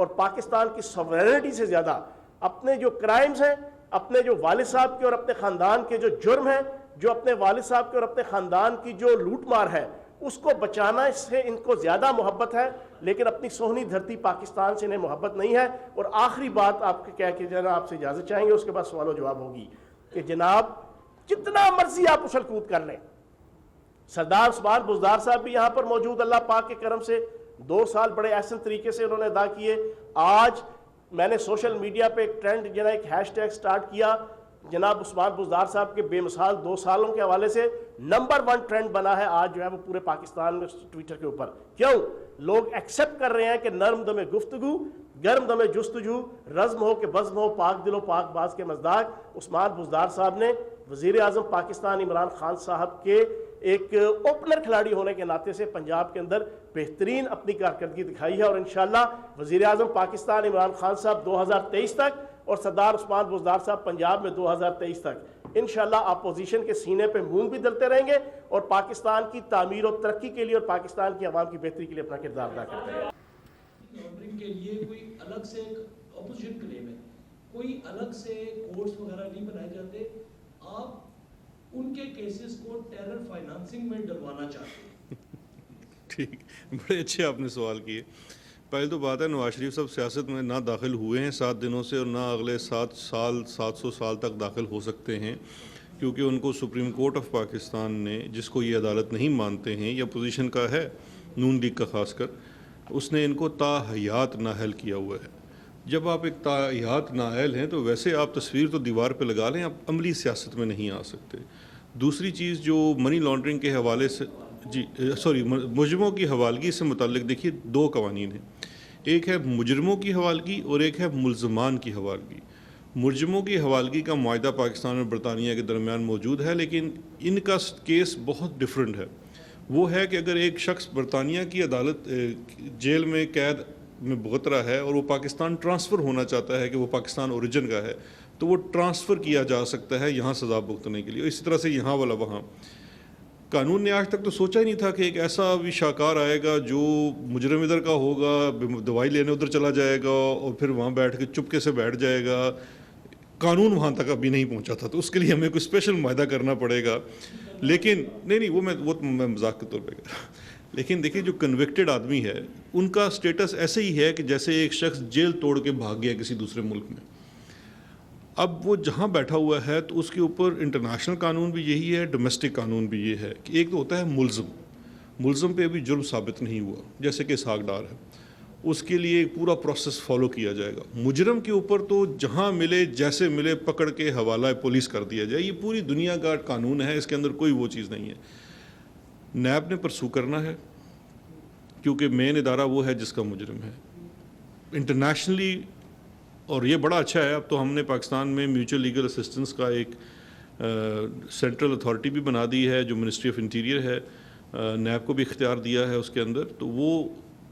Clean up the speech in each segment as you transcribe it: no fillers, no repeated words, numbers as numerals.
और पाकिस्तान की सॉवरेनिटी से ज़्यादा अपने जो क्राइम्स हैं, अपने जो वालिद साहब के और अपने ख़ानदान के जो जुर्म हैं, जो अपने वालिद साहब के और अपने ख़ानदान की जो लूटमार है, उसको बचाना इससे इनको ज़्यादा मोहब्बत है। लेकिन अपनी सोहनी धरती पाकिस्तान से इन्हें मोहब्बत नहीं है। और आखिरी बात आपके कह के जनाब आपसे इजाज़त चाहेंगे, उसके बाद सवाल जवाब होगी कि जनाब जितना मर्जी आप उछल कूद कर लें, सरदार उस्मान बुज़दार साहब भी यहाँ पर मौजूद, अल्लाह पाक के करम से 2 साल बड़े एहसन तरीके से उन्होंने अदा किए। आज मैंने सोशल मीडिया पे एक ट्रेंड जना एक हैशटैग स्टार्ट किया, जनाब उस्मान बुज़दार साहब के बेमिसाल 2 सालों के हवाले से नंबर 1 ट्रेंड बना है आज जो है वो पूरे पाकिस्तान में ट्विटर के ऊपर। क्यों? लोग एक्सेप्ट कर रहे हैं कि नर्म दमे गुफ्तगू, गर्म दमे जुस्तजू, रज़्म हो के बज़्म हो, पाक दिलो पाक बाज के मज़दाक। उस्मान बुज़दार साहब ने वज़ीर आज़म पाकिस्तान इमरान खान साहब के एक ओपनर खिलाड़ी होने के नाते से पंजाब के अंदर बेहतरीन अपनी कारकर्दगी दिखाई है। और इंशाअल्लाह वज़ीर आज़म पाकिस्तान इमरान खान साहब 2023 तक और सरदार उस्मान बुज़दार साहब पंजाब में 2023 तक इंशाअल्लाह अपोजिशन के सीने पे मूंग भी दलते रहेंगे और पाकिस्तान की तामीर और तरक्की के लिए और पाकिस्तान की आवाम की बेहतरी के लिए अपना किरदार अदा करते हैं। लॉन्ड्रिंग के लिए कोई अलग से एक अपोजिशन क्लेम है, कोई अलग से कोर्ट्स वगैरह नहीं बनाए जाते, आप उनके केसेस को टेरर फाइनेंसिंग में डलवाना चाहते हैं। ठीक, बड़े अच्छे आपने सवाल किए। पहले तो बात है, नवाज शरीफ साहब सियासत में ना दाखिल हुए हैं 7 दिनों से और ना अगले 7 साल 700 साल तक दाखिल हो सकते हैं, क्योंकि उनको सुप्रीम कोर्ट ऑफ पाकिस्तान ने, जिसको ये अदालत नहीं मानते हैं या पोजीशन का है नून लीग का खासकर, उसने इनको ताहयात नाअहल किया हुआ है। जब आप एक ताहयात नाअहल हैं तो वैसे आप तस्वीर तो दीवार पे लगा लें, आप अमली सियासत में नहीं आ सकते। दूसरी चीज़ जो मनी लॉन्ड्रिंग के हवाले से मुजरिमों की हवालगी से मुतल्लिक देखिए 2 कवानीन हैं, एक है मुजरिमों की हवालगी और एक है मुल्ज़मान की हवालगी। मुजरिमों की हवालगी का मुआहदा पाकिस्तान और बरतानिया के दरमियान मौजूद है, लेकिन इनका केस बहुत डिफरेंट है। वो है कि अगर एक शख्स बरतानिया की अदालत जेल में कैद में भुगत रहा है और वो पाकिस्तान ट्रांसफ़र होना चाहता है कि वो पाकिस्तान ओरिजिन का है, तो वो ट्रांसफ़र किया जा सकता है यहाँ सज़ा भुगतने के लिए। इसी तरह से यहाँ वाला वहाँ कानून ने आज तक तो सोचा ही नहीं था कि एक ऐसा भी शाकार आएगा जो मुजरिम इधर का होगा, दवाई लेने उधर चला जाएगा और फिर वहाँ बैठ के चुपके से बैठ जाएगा। कानून वहाँ तक अभी नहीं पहुँचा था, तो उसके लिए हमें कोई स्पेशल मुआहदा करना पड़ेगा। लेकिन नहीं वो मैं मजाक के तौर पे कर रहा हूँ। लेकिन देखिए जो कन्विक्टेड आदमी है उनका स्टेटस ऐसे ही है कि जैसे एक शख्स जेल तोड़ के भाग गया किसी दूसरे मुल्क में। अब वो जहाँ बैठा हुआ है तो उसके ऊपर इंटरनेशनल कानून भी यही है, डोमेस्टिक कानून भी ये है कि एक तो होता है मुल्ज़म पे अभी जुर्म साबित नहीं हुआ, जैसे कि इसहाक डार है, उसके लिए एक पूरा प्रोसेस फॉलो किया जाएगा। मुजरम के ऊपर तो जहाँ मिले जैसे मिले पकड़ के हवाला पुलिस कर दिया जाए, ये पूरी दुनिया का कानून है, इसके अंदर कोई वो चीज़ नहीं है। नैब ने परसू करना है क्योंकि मेन इदारा वो है जिसका मुजरिम है इंटरनेशनली। और ये बड़ा अच्छा है, अब तो हमने पाकिस्तान में म्यूचुअल लीगल असिस्टेंस का एक सेंट्रल अथॉरिटी भी बना दी है जो मिनिस्ट्री ऑफ इंटीरियर है, नैब को भी इख्तियार दिया है उसके अंदर, तो वो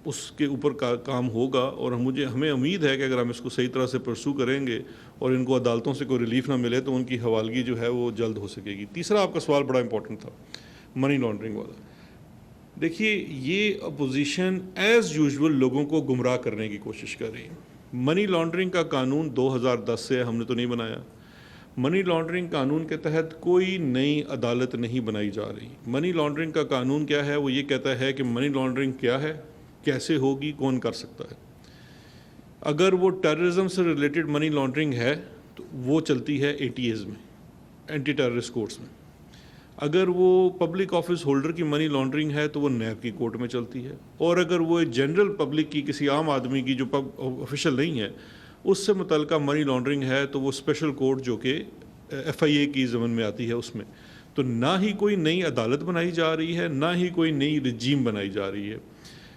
उसके ऊपर काम होगा। और हमें उम्मीद है कि अगर हम इसको सही तरह से परसू करेंगे और इनको अदालतों से कोई रिलीफ ना मिले तो उनकी हवालगी जो है वो जल्द हो सकेगी। तीसरा आपका सवाल बड़ा इंपॉर्टेंट था, मनी लॉन्ड्रिंग वाला। देखिए ये अपोजिशन एज़ यूजुअल लोगों को गुमराह करने की कोशिश कर रही है। मनी लॉन्ड्रिंग का कानून 2010 से हमने तो नहीं बनाया। मनी लॉन्ड्रिंग कानून के तहत कोई नई अदालत नहीं बनाई जा रही। मनी लॉन्ड्रिंग का कानून क्या है, वो ये कहता है कि मनी लॉन्ड्रिंग क्या है, कैसे होगी, कौन कर सकता है। अगर वो टेररिज्म से रिलेटेड मनी लॉन्ड्रिंग है तो वो चलती है ATAs में, एंटी टेररिस्ट कोर्ट्स में। अगर वो पब्लिक ऑफिस होल्डर की मनी लॉन्ड्रिंग है तो वो नैब की कोर्ट में चलती है। और अगर वो जनरल पब्लिक की, किसी आम आदमी की जो ऑफिशियल नहीं है, उससे मुतल्लिका मनी लॉन्ड्रिंग है तो वो स्पेशल कोर्ट जो कि FIA की ज़मन में आती है उसमें। तो ना ही कोई नई अदालत बनाई जा रही है, ना ही कोई नई रजीम बनाई जा रही है।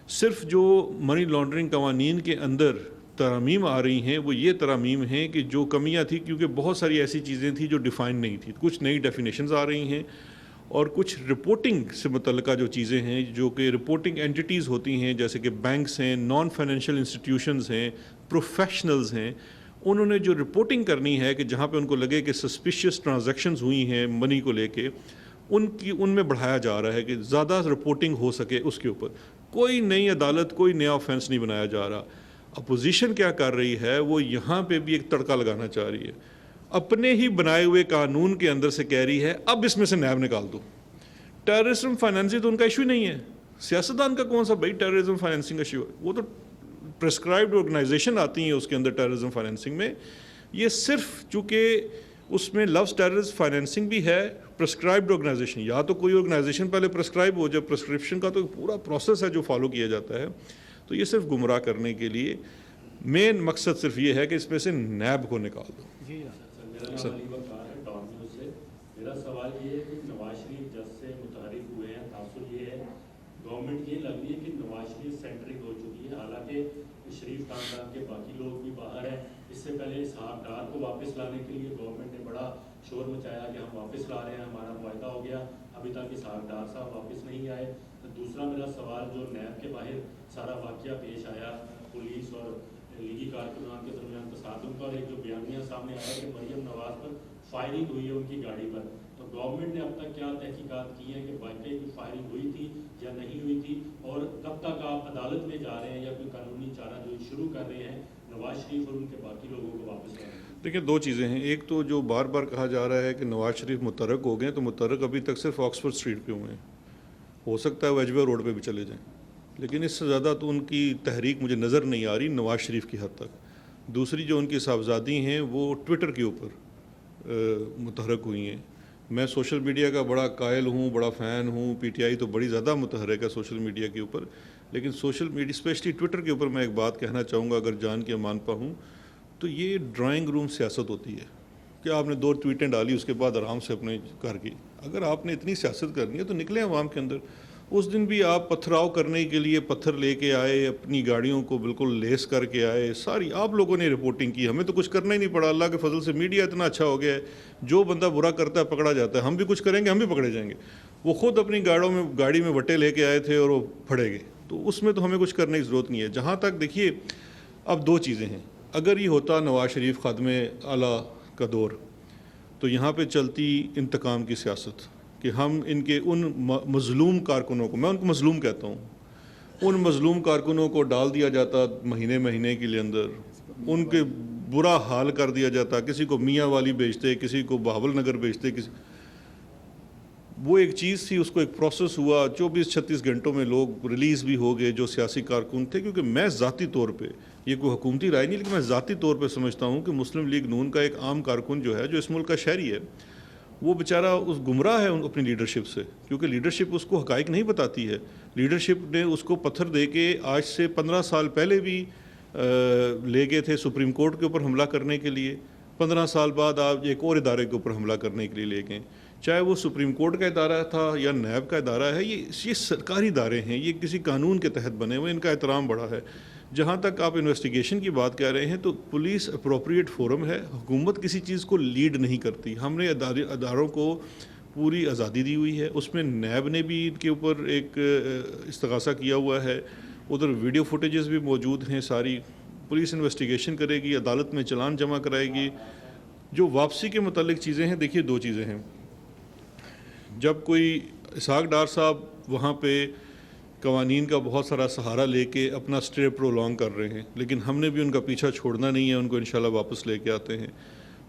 सिर्फ जो मनी लॉन्ड्रिंग कवानीन के अंदर तरामीम आ रही हैं वो ये तरामीम हैं कि जो कमियां थी, क्योंकि बहुत सारी ऐसी चीज़ें थी जो डिफ़ाइन नहीं थी, कुछ नई डेफिनेशंस आ रही हैं और कुछ रिपोर्टिंग से मुतल्लिका जो चीज़ें हैं जो कि रिपोर्टिंग एंटिटीज़ होती हैं, जैसे कि बैंक्स हैं, नॉन फाइनेंशियल इंस्टीट्यूशंस हैं, प्रोफेशनल्स हैं, उन्होंने जो रिपोर्टिंग करनी है कि जहाँ पे उनको लगे कि सस्पिशियस ट्रांजैक्शंस हुई हैं मनी को लेके, उनमें बढ़ाया जा रहा है कि ज़्यादा रिपोर्टिंग हो सके उसके ऊपर। कोई नई अदालत, कोई नया ऑफेंस नहीं बनाया जा रहा। अपोजिशन क्या कर रही है, वो यहाँ पे भी एक तड़का लगाना चाह रही है, अपने ही बनाए हुए कानून के अंदर से कह रही है अब इसमें से नैब निकाल दो। टेररिज्म फाइनेंसिंग तो उनका इशू नहीं है, सियासतदान का कौन सा भाई टेररिज्म फाइनेंसिंग का इशू है, वो तो प्रेस्क्राइब्ड ऑर्गेनाइजेशन आती हैं उसके अंदर टेररिज्म फाइनेंसिंग में। ये सिर्फ चूँकि उसमें लव्स टेररिज्म फाइनेंसिंग भी है, प्रेस्क्राइब्ड ऑर्गेनाइजेशन, या तो कोई ऑर्गेनाइजेशन पहले प्रेस्क्राइब हो जाए, प्रेस्क्रिप्शन का तो पूरा प्रोसेस है जो फॉलो किया जाता है। तो ये सिर्फ गुमराह करने के लिए मेन मकसद सिर्फ ये है कि इसमें से नैब को निकाल दो। मेरा नाम अली वकार है, डॉन न्यूज़ से। मेरा सवाल ये है कि नवाज शरीफ जब से मुतहरिक हुए हैं, तासुर ये है, गवर्नमेंट ये लग रही है कि नवाज शरीफ सेंट्रिक हो चुकी है। हालांकि शरीफ खानदान के बाकी लोग भी बाहर हैं। इससे पहले इसहाक डार को वापस लाने के लिए गवर्नमेंट ने बड़ा शोर मचाया कि हम वापस ला रहे हैं, हमारा मुआहदा हो गया। अभी तक इसहाक डार साहब वापस नहीं आए। तो दूसरा मेरा सवाल, जो नैब के बाहर सारा वाकया पेश आया पुलिस और लीगी कारकुनान के दरमियान तसादुम का, और एक जो बयानिया सामने आया कि मरियम नवाज पर फायरिंग हुई है उनकी गाड़ी पर, तो गवर्नमेंट ने अब तक क्या तहकीकात की है कि वाकई की फायरिंग हुई थी या नहीं हुई थी, और कब तक आप अदालत में जा रहे हैं या कोई कानूनी चारा जो शुरू कर रहे हैं नवाज शरीफ और उनके बाकी लोगों को वापस लाने? देखिए, दो चीज़ें हैं। एक तो जो बार बार कहा जा रहा है कि नवाज शरीफ मुतरक हो गए, तो मुतरक अभी तक सिर्फ ऑक्सफोर्ड स्ट्रीट पे हुए हैं, हो सकता है वेजवे रोड पे भी चले जाएं, लेकिन इससे ज़्यादा तो उनकी तहरीक मुझे नज़र नहीं आ रही नवाज शरीफ की हद तक। दूसरी जो उनकी साहबजादी हैं वो ट्विटर के ऊपर मुतहरक हुई हैं। मैं सोशल मीडिया का बड़ा कायल हूँ, बड़ा फ़ैन हूँ, पीटीआई तो बड़ी ज़्यादा मुतहरक है सोशल मीडिया के ऊपर, लेकिन सोशल मीडिया स्पेशली ट्विटर के ऊपर मैं एक बात कहना चाहूँगा, अगर जान के मान पाऊँ तो ये ड्राइंग रूम सियासत होती है कि आपने 2 ट्वीटें डाली, उसके बाद आराम से अपने घर की। अगर आपने इतनी सियासत करनी है तो निकले आवाम के अंदर। उस दिन भी आप पथराव करने के लिए पत्थर लेके आए, अपनी गाड़ियों को बिल्कुल लेस करके आए, सारी आप लोगों ने रिपोर्टिंग की, हमें तो कुछ करना ही नहीं पड़ा। अल्लाह के फजल से मीडिया इतना अच्छा हो गया है, जो बंदा बुरा करता है पकड़ा जाता है। हम भी कुछ करेंगे, हम भी पकड़े जाएंगे। वो खुद अपनी गाड़ी में वटे लेके आए थे और वो फड़े गए, तो उसमें तो हमें कुछ करने की ज़रूरत नहीं है। जहाँ तक देखिए, अब 2 चीज़ें हैं। अगर ये होता नवाज शरीफ खादमे आला का दौर, तो यहाँ पे चलती इंतकाम की सियासत कि हम इनके उन मज़लूम कारकुनों को, मैं उनको मज़लूम कहता हूँ, उन मज़लूम कारकुनों को डाल दिया जाता महीने महीने के लिए अंदर, उनके बुरा हाल कर दिया जाता, किसी को मियाँ वाली बेचते, किसी को बहावल नगर बेचते, किसी वो एक चीज़ थी, उसको एक प्रोसेस हुआ, 24-36 घंटों में लोग रिलीज़ भी हो गए जो सियासी कारकुन थे। क्योंकि मैं ज़ाती तौर पे, ये कोई हुकूमती राय नहीं, लेकिन मैं ज़ाती तौर पे समझता हूँ कि मुस्लिम लीग नून का एक आम कारकुन जो है, जो इस मुल्क का शहरी है, वो बेचारा उस गुमराह है अपनी लीडरशिप से, क्योंकि लीडरशिप उसको हकाइक नहीं बताती है। लीडरशिप ने उसको पत्थर दे के आज से 15 साल पहले भी ले गए थे सुप्रीम कोर्ट के ऊपर हमला करने के लिए, 15 साल बाद आप एक और इदारे के ऊपर हमला करने के लिए ले गए, चाहे वो सुप्रीम कोर्ट का इदारा था या नैब का इदारा है। ये सरकारी इदारे हैं, ये किसी कानून के तहत बने हुए, इनका एहतराम बड़ा है। जहाँ तक आप इन्वेस्टिगेशन की बात कह रहे हैं, तो पुलिस अप्रोप्रिएट फोरम है, हुकूमत किसी चीज़ को लीड नहीं करती। हमने अदारों को पूरी आज़ादी दी हुई है, उसमें नैब ने भी इनके ऊपर एक इस्तगासा किया हुआ है, उधर वीडियो फुटेजेस भी मौजूद हैं सारी। पुलिस इन्वेस्टिगेशन करेगी, अदालत में चलान जमा कराएगी। जो वापसी के मुतालिक चीज़ें हैं, देखिए 2 चीज़ें हैं। जब कोई इसहाक डार साहब वहाँ पे कवानीन का बहुत सारा सहारा लेके अपना स्टे प्रोलॉन्ग कर रहे हैं, लेकिन हमने भी उनका पीछा छोड़ना नहीं है, उनको इंशाल्लाह वापस लेके आते हैं।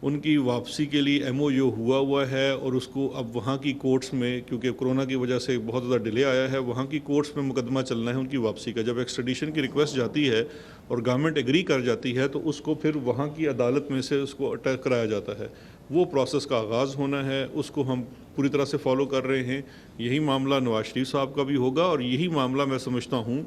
उनकी वापसी के लिए MOU हुआ है, और उसको अब वहाँ की कोर्ट्स में, क्योंकि कोरोना की वजह से बहुत ज़्यादा डिले आया है, वहाँ की कोर्ट्स में मुकदमा चलना है उनकी वापसी का। जब एक्सट्रेडिशन की रिक्वेस्ट जाती है और गवर्नमेंट एग्री कर जाती है, तो उसको फिर वहाँ की अदालत में से उसको अटैक कराया जाता है। वो प्रोसेस का आगाज़ होना है, उसको हम पूरी तरह से फॉलो कर रहे हैं। यही मामला नवाज शरीफ साहब का भी होगा, और यही मामला मैं समझता हूँ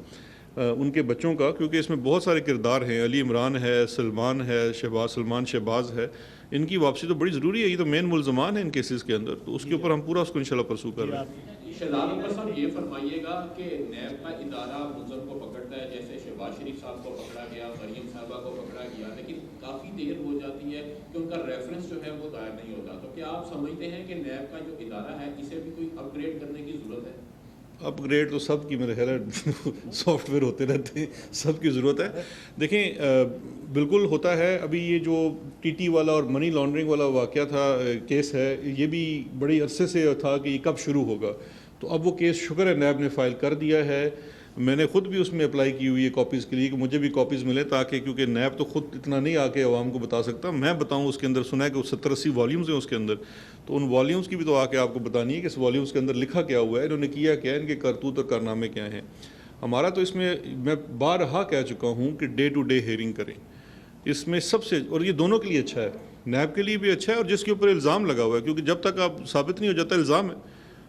उनके बच्चों का, क्योंकि इसमें बहुत सारे किरदार हैं। अली इमरान है, सलमान है, सलमान शहबाज है। इनकी वापसी तो बड़ी ज़रूरी है, ये तो मेन मुल्ज़मान है इन केसेस के अंदर, तो उसके ऊपर हम पूरा उसको इंशाल्लाह परसू कर रहे हैं। शहजाद अकबर साहब, ये फरमाइएगा कि नैब का इदारा मुलज़म को पकड़ता है, जैसे शहबाज शरीफ साहब को पकड़ा गया, मरियम साहबा को पकड़ा गया, लेकिन काफ़ी देर हो जाती है कि उनका रेफरेंस जो है वो दायर नहीं होता। तो क्या आप समझते हैं कि नैब का जो इदारा है, इसे भी कोई अपग्रेड करने की ज़रूरत है? अपग्रेड तो सब की, मेरे ख्याल है सॉफ्टवेयर होते रहते हैं, सब की ज़रूरत है। देखें, बिल्कुल होता है। अभी ये जो TT वाला और मनी लॉन्ड्रिंग वाला वाक़या था, केस है, ये भी बड़ी अरसे से था कि ये कब शुरू होगा। तो अब वो केस शुक्र है नैब ने फ़ाइल कर दिया है। मैंने खुद भी उसमें अप्लाई की हुई है कॉपीज़ के लिए कि मुझे भी कॉपीज़ मिले, ताकि क्योंकि नैब तो खुद इतना नहीं आके आवाम को बता सकता, मैं बताऊं। उसके अंदर सुना है कि 70-80 वॉल्यूम्स हैं उसके अंदर, तो उन वॉल्यूम्स की भी तो आके आपको बतानी है कि इस वॉल्यूम्स के अंदर लिखा क्या हुआ है, इन्होंने किया क्या है, इनके करतूत और कारनामे क्या हैं। हमारा तो इसमें मैं बारहा कह चुका हूँ कि डे टू डे हेयरिंग करें इसमें सबसे, और ये दोनों के लिए अच्छा है, नैब के लिए भी अच्छा है और जिसके ऊपर इल्ज़ाम लगा हुआ है, क्योंकि जब तक आप साबित नहीं हो जाता इल्ज़ाम है,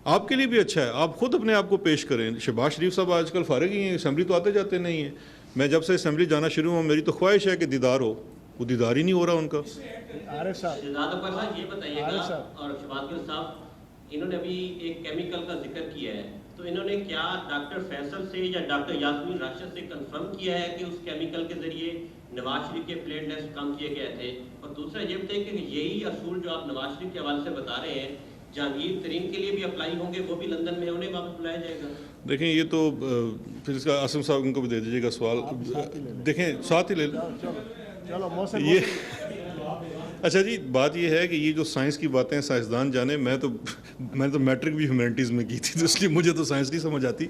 आपके लिए भी अच्छा है। आप खुद अपने आप को पेश करें। शहबाज शरीफ साहब आजकल फारिग ही हैं, असम्बली तो आते जाते नहीं हैं। मैं जब से असम्बली जाना शुरू हुआ, मेरी तो ख्वाहिश है कि दीदार हो, वो दीदार ही नहीं हो रहा उनका। आरिफ साहब, शहजाद अकबर साहब ये बताइएगा, आरिफ साहब। और शहबाज गिल साहब, इन्होंने अभी एक केमिकल का जिक्र किया है, तो इन्होंने क्या डॉक्टर फैसल से या डॉक्टर यास्मीन राशिद से कंफर्म किया है कि उस केमिकल के जरिए नवाज शरीफ के प्लेटलेट्स कम किए गए थे? और दूसरा ये बताइए कि यही असूल जो आप नवाज शरीफ के हवाले से बता रहे हैं, जहांगीर तरीन के लिए भी अप्लाई होंगे, वो भी लंदन में उन्हें वापस बुलाया जाएगा? देखें ये तो फिर इसका आसिम साहब उनको भी दे दीजिएगा सवाल। देखें साथ ही ले लें चलो मौसम ये। अच्छा जी, बात ये है कि ये जो साइंस की बातें साइंसदान जाने, मैं तो मैट्रिक भी ह्यूमैनिटीज़ में की थी, तो इसलिए मुझे तो साइंस नहीं समझ आती।